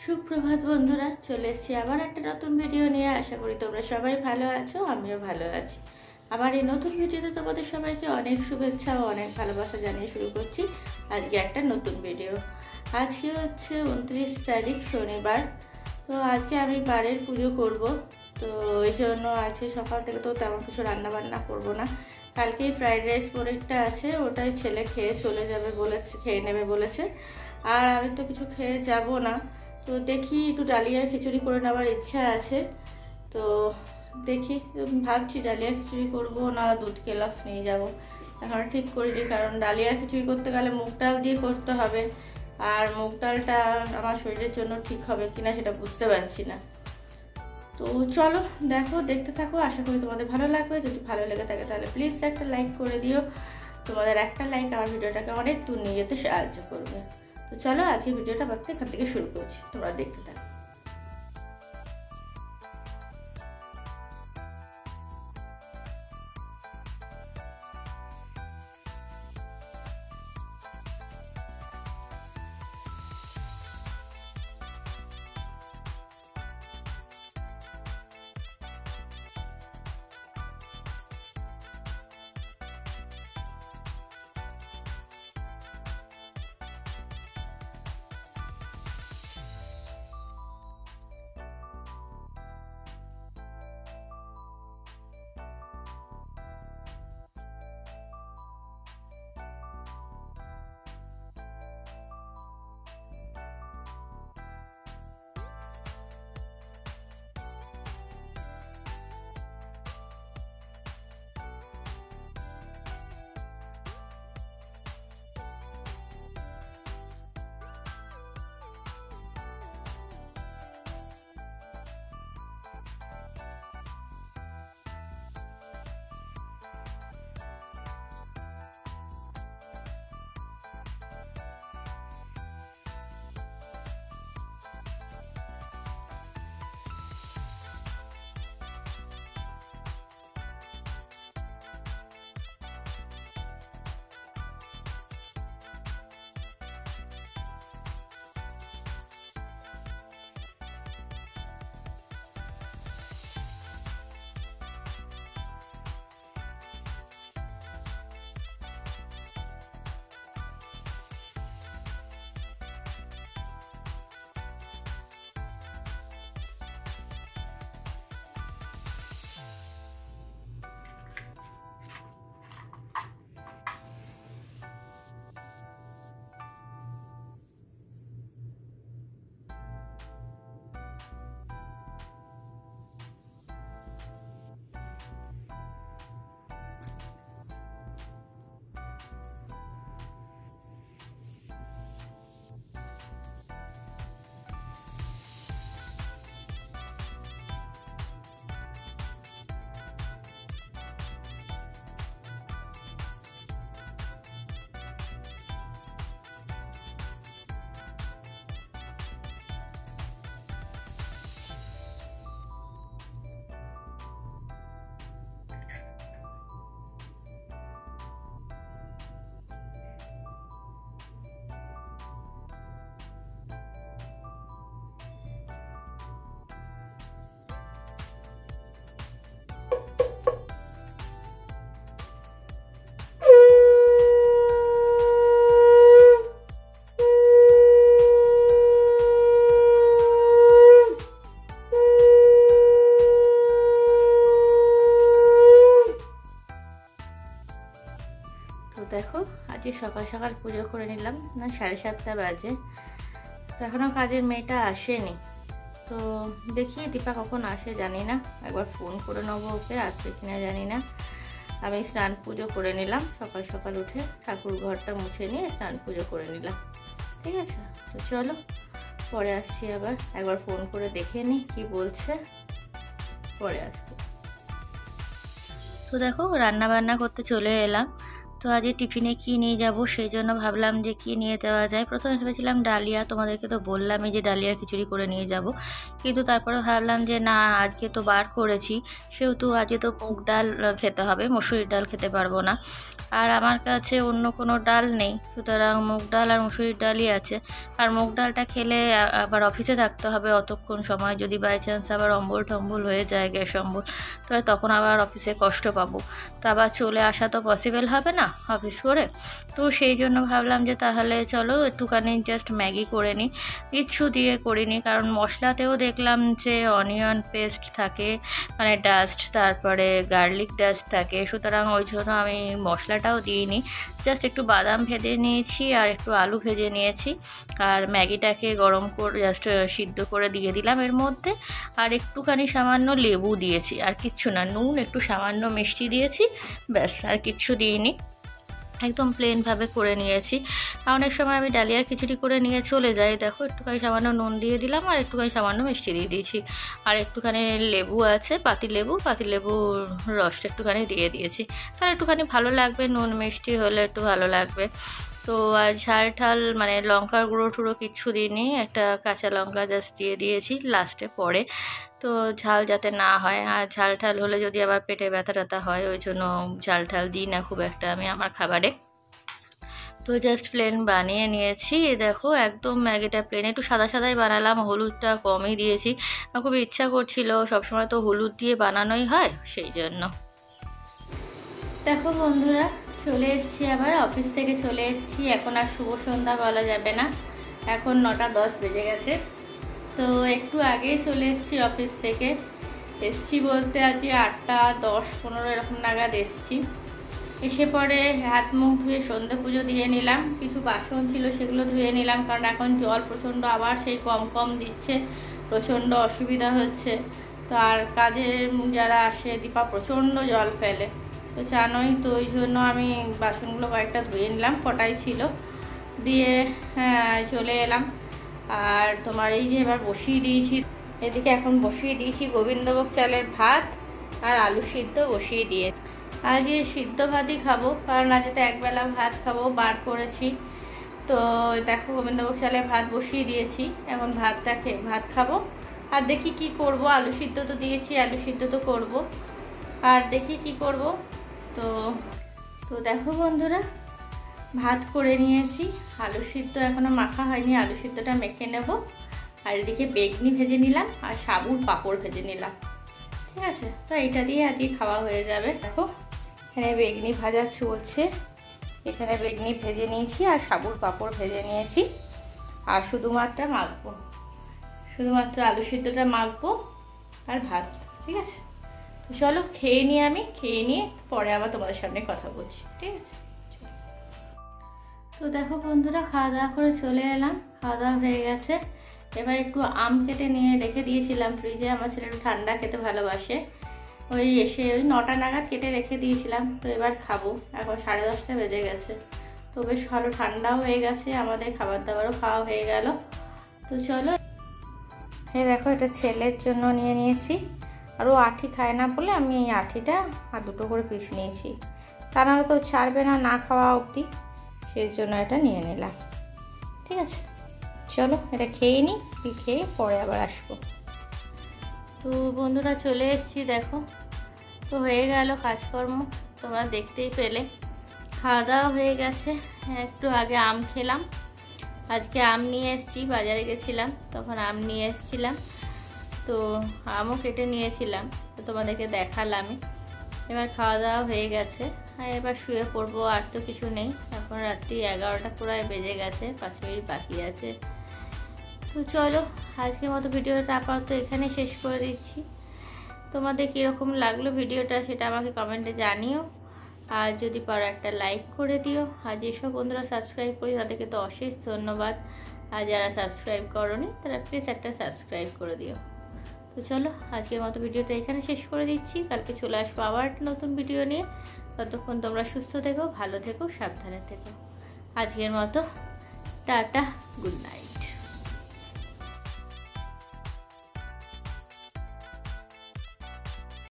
সুপ্রভাত বন্ধুরা, চলে এসেছি আবার একটা নতুন ভিডিও নিয়ে। আশা করি তোমরা সবাই ভালো আছো, আমিও ভালো আছি। আমার এই নতুন ভিডিওতে তোমাদের সবাইকে অনেক শুভেচ্ছা ও অনেক ভালোবাসা জানিয়ে শুরু করছি আজকে একটা নতুন ভিডিও। আজকে হচ্ছে 29 তারিখ শনিবার। তো আজকে আমি বাড়ির পুজো করব। তো ওই জন্য আজকে সকাল থেকে তো তেমন কিছু রান্না বান্না করবো না। কালকেই ফ্রাইড রাইস পরীক্ষা আছে, ওটাই ছেলে খেয়ে চলে যাবে বলেছে, খেয়ে নেবে বলেছে। আর আমি তো কিছু খেয়ে যাব না। তো দেখি একটু ডালিয়ার খিচুড়ি করে নেওয়ার ইচ্ছা আছে। তো দেখি, ভাবছি ডালিয়া খিচুড়ি করব না দুধ কেলাস নিয়ে যাব, এখন ঠিক করিনি। কারণ ডালিয়া খিচুড়ি করতে গেলে মুগ ডাল দিয়ে করতে হবে, আর মুগ ডালটা আমার শরীরের জন্য ঠিক হবে কিনা সেটা বুঝতে পারছি না। তো চলো দেখতে থাকো, আশা করি তোমাদের ভালো লাগবে। যদি ভালো লেগে থাকে তাহলে প্লিজ একটা লাইক করে দিও। তোমাদের একটা লাইক আমার ভিডিওটাকে অনেক দূর নিয়ে যেতে সাহায্য করবে। তো চলো আজকে ভিডিওটা এখান থেকে শুরু করছি, তোমরা দেখতে থাকো। তো দেখো, আজকে সকাল সকাল পুজো করে নিলাম, না 7:30 বাজে। তো এখনও কাজের মেয়েটা আসেনি। তো দেখি দীপা কখন আসে জানি না, একবার ফোন করে নেবো ওকে, আসবে কিনা জানি না। আমি স্নান পুজো করে নিলাম, সকাল সকাল উঠে ঠাকুর ঘরটা মুছে নিয়ে স্নান পুজো করে নিলাম। ঠিক আছে, তো চলো পরে আসছি, আবার একবার ফোন করে দেখে নিই কি বলছে, পরে আসবো। তো দেখো রান্না বান্না করতে চলে এলাম। তো আজ টিফিনে কি নিয়ে যাব সেই জন্য ভাবলাম যে কি নিয়ে যাওয়া যায়। প্রথমে ভেবেছিলাম ডালিয়া, তোমাদেরকে তো বললামই যে ডালিয়ার খিচুড়ি করে নিয়ে যাব, কিন্তু তারপরে ভাবলাম যে না, আজকে তো বার করেছি, সেহেতু আজকে তো মুগ ডাল খেতে হবে, মসুরির ডাল খেতে পারবো না। আর আমার কাছে অন্য কোনো ডাল নেই, সুতরাং মুগ ডাল আর মসুরির ডালই আছে। আর মুগ ডালটা খেলে আবার অফিসে থাকতে হবে অতক্ষণ সময়, যদি বাই চান্স আবার অম্বল টম্বল হয়ে যায়, গ্যাস অম্বল, তাহলে তখন আবার অফিসে কষ্ট পাবো, তো আবার চলে আসা তো পসিবল হবে না অফিস করে। তো সেই জন্য ভাবলাম যে তাহলে চলো একটুখানি জাস্ট ম্যাগি করে নিই, কিচ্ছু দিয়ে করিনি, কারণ মশলাতেও দেখলাম যে অনিয়ন পেস্ট থাকে, মানে ডাস্ট, তারপরে গার্লিক ডাস্ট থাকে, সুতরাং ওই জন্য আমি মশলাটাও দিইনি। জাস্ট একটু বাদাম ভেজে নিয়েছি আর একটু আলু ভেজে নিয়েছি, আর ম্যাগিটাকে গরম করে জাস্ট সিদ্ধ করে দিয়ে দিলাম এর মধ্যে, আর একটুখানি সামান্য লেবু দিয়েছি, আর কিচ্ছু না, নুন, একটু সামান্য মিষ্টি দিয়েছি, ব্যাস, আর কিচ্ছু দিইনি, একদম প্লেনভাবে করে নিয়েছি। অনেক সময় আমি ডালিয়ার খিচুড়ি করে নিয়ে চলে যাই, দেখো একটুখানি সামান্য নুন দিয়ে দিলাম আর একটুখানি সামান্য মিষ্টি দিয়ে দিয়েছি, আর একটুখানি লেবু আছে, পাতিলেবু রসটা একটুখানি দিয়ে দিয়েছি, তাহলে একটুখানি ভালো লাগবে, নুন মিষ্টি হলে একটু ভালো লাগবে। তো আর ঝাল ঠাল মানে লঙ্কার গুঁড়ো টুড়ো কিচ্ছু দিইনি, একটা কাঁচা লঙ্কা জাস্ট দিয়ে দিয়েছি লাস্টে পরে, তো ঝাল যাতে না হয়, আর ঝাল ঠাল হলে যদি আবার পেটে ব্যথা ট্যাথা হয়, ওই জন্য ঝাল ঠাল দিই না খুব একটা আমি আমার খাবারে। তো জাস্ট প্লেন বানিয়ে নিয়েছি, দেখো একদম ম্যাগিটা প্লেন, একটু সাদা সাদাই বানালাম, হলুদটা কমই দিয়েছি, আমার খুব ইচ্ছা করছিল, সবসময় তো হলুদ দিয়ে বানানোই হয়, সেই জন্য। দেখো বন্ধুরা, চলে এসেছি, আবার অফিস থেকে চলে এসেছি, এখন আর শুভ সন্ধ্যা বলা যাবে না, এখন 9:10 বেজে গেছে। তো একটু আগেই চলে এসেছি অফিস থেকে, এসছি বলতে আজকে 8:10-15 এরকম নাগাদ এসছি। এসে পরে হাত মুখ ধুয়ে সন্ধে পুজো দিয়ে নিলাম, কিছু বাসন ছিল সেগুলো ধুয়ে নিলাম, কারণ এখন জল প্রচণ্ড আবার সেই কম কম দিচ্ছে, প্রচণ্ড অসুবিধা হচ্ছে। তো আর কাজের যারা আসে, দীপা প্রচণ্ড জল ফেলে, তো জানোই, তো ওই জন্য আমি বাসনগুলো কয়েকটা ধুয়ে নিলাম, কটাই ছিল, দিয়ে চলে এলাম। আর তোমার এই যে এবার বসিয়ে দিয়েছি, এদিকে এখন বসিয়ে দিয়েছি গোবিন্দভোগ চালের ভাত আর আলু সিদ্ধ বসিয়ে দিয়ে, আজকে সিদ্ধ ভাতই খাবো, কারণ আজকে তো একবেলা ভাত খাবো, বার করেছি। তো দেখো গোবিন্দভোগ চালের ভাত বসিয়ে দিয়েছি, এখন ভাতটা ভাত খাবো, আর দেখি কি করব, আলু সিদ্ধ তো দিয়েছি, আলু সিদ্ধ তো করব, আর দেখি কি করব। তো দেখো বন্ধুরা, ভাত করে নিয়েছি, আলু সিদ্ধ এখনো মাখা হয়নি, আলু সিদ্ধটা মেখে নেব, আর এদিকে বেগনি ভেজে নিলাম আর সাবুর পাঁপড় ভেজে নিলাম, ঠিক আছে। তো এইটা দিয়ে আজকে খাওয়া হয়ে যাবে। দেখো এখানে বেগনি ভাজা চলছে, এখানে বেগনি ভেজে নিয়েছি আর সাবুর পাঁপড় ভেজে নিয়েছি, আর শুধুমাত্র মাখবো, শুধুমাত্র আলু সিদ্ধটা মাখবো আর ভাত, ঠিক আছে। তো চলো খেয়ে নিই, আমি খেয়ে নিয়ে পরে আবার তোমাদের সামনে কথা বলছি, ঠিক আছে। তো দেখো বন্ধুরা, খাওয়া দাওয়া করে চলে এলাম, খাওয়া দাওয়া হয়ে গেছে, এবার একটু আম কেটে নিয়ে রেখে দিয়েছিলাম ফ্রিজে, আমার ছেলে একটু ঠান্ডা খেতে ভালোবাসে, ওই এসে ওই 9টা নাগাদ কেটে রেখে দিয়েছিলাম, তো এবার খাবো, এখন 10:30 বেজে গেছে, তো বেশ ভালো ঠান্ডাও হয়ে গেছে, আমাদের খাবার দাবারও খাওয়া হয়ে গেল। তো চলো, এই দেখো এটা ছেলের জন্য নিয়ে নিয়েছি, আর ও আঁঠি খায় না বলে আমি এই আঁঠিটা আর দুটো করে পিস নিয়েছি, তা নাহলে তো ছাড়বে না, না খাওয়া অবধি, সেই জন্য এটা নিয়ে নিলাম, ঠিক আছে। চলো এটা খেয়ে নিই, খেয়ে পরে আবার আসবো। তো বন্ধুরা চলে এসেছি, দেখো তো হয়ে গেল কাজকর্ম, তোমরা দেখতেই পেলে, খাওয়া দাওয়া হয়ে গেছে, একটু আগে আম খেলাম, আজকে আম নিয়ে এসেছি, বাজারে গেছিলাম তখন আম নিয়ে এসেছিলাম, তো আমও কেটে নিয়েছিলাম, তো তোমাদেরকে দেখালামই। এবার খাওয়া দাওয়া হয়ে গেছে, আর এবার শুয়ে পড়বো, আর তো কিছু নেই, এখন রাত্রি 11টা পুরাই বেজে গেছে, 5 মিনিট বাকি আছে। তো চলো আজকের মতো ভিডিওটা আপাতত এখানে শেষ করে দিচ্ছি, তোমাদের কীরকম লাগলো ভিডিওটা সেটা আমাকে কমেন্টে জানিও, আর যদি পারো একটা লাইক করে দিও, আর যেসব বন্ধুরা সাবস্ক্রাইব করি তাদেরকে তো অশেষ ধন্যবাদ, আর যারা সাবস্ক্রাইব করোনি তারা প্লিজ একটা সাবস্ক্রাইব করে দিও। তো চলো আজকের মতো ভিডিওটা এখানে শেষ করে দিচ্ছি, কালকে চলে আসবো আবার নতুন ভিডিও নিয়ে, ততক্ষণ তোমরা সুস্থ থেকো, ভালো থেকো, সাবধানে থেকো। আজকের মতো টাটা, গুড নাইট।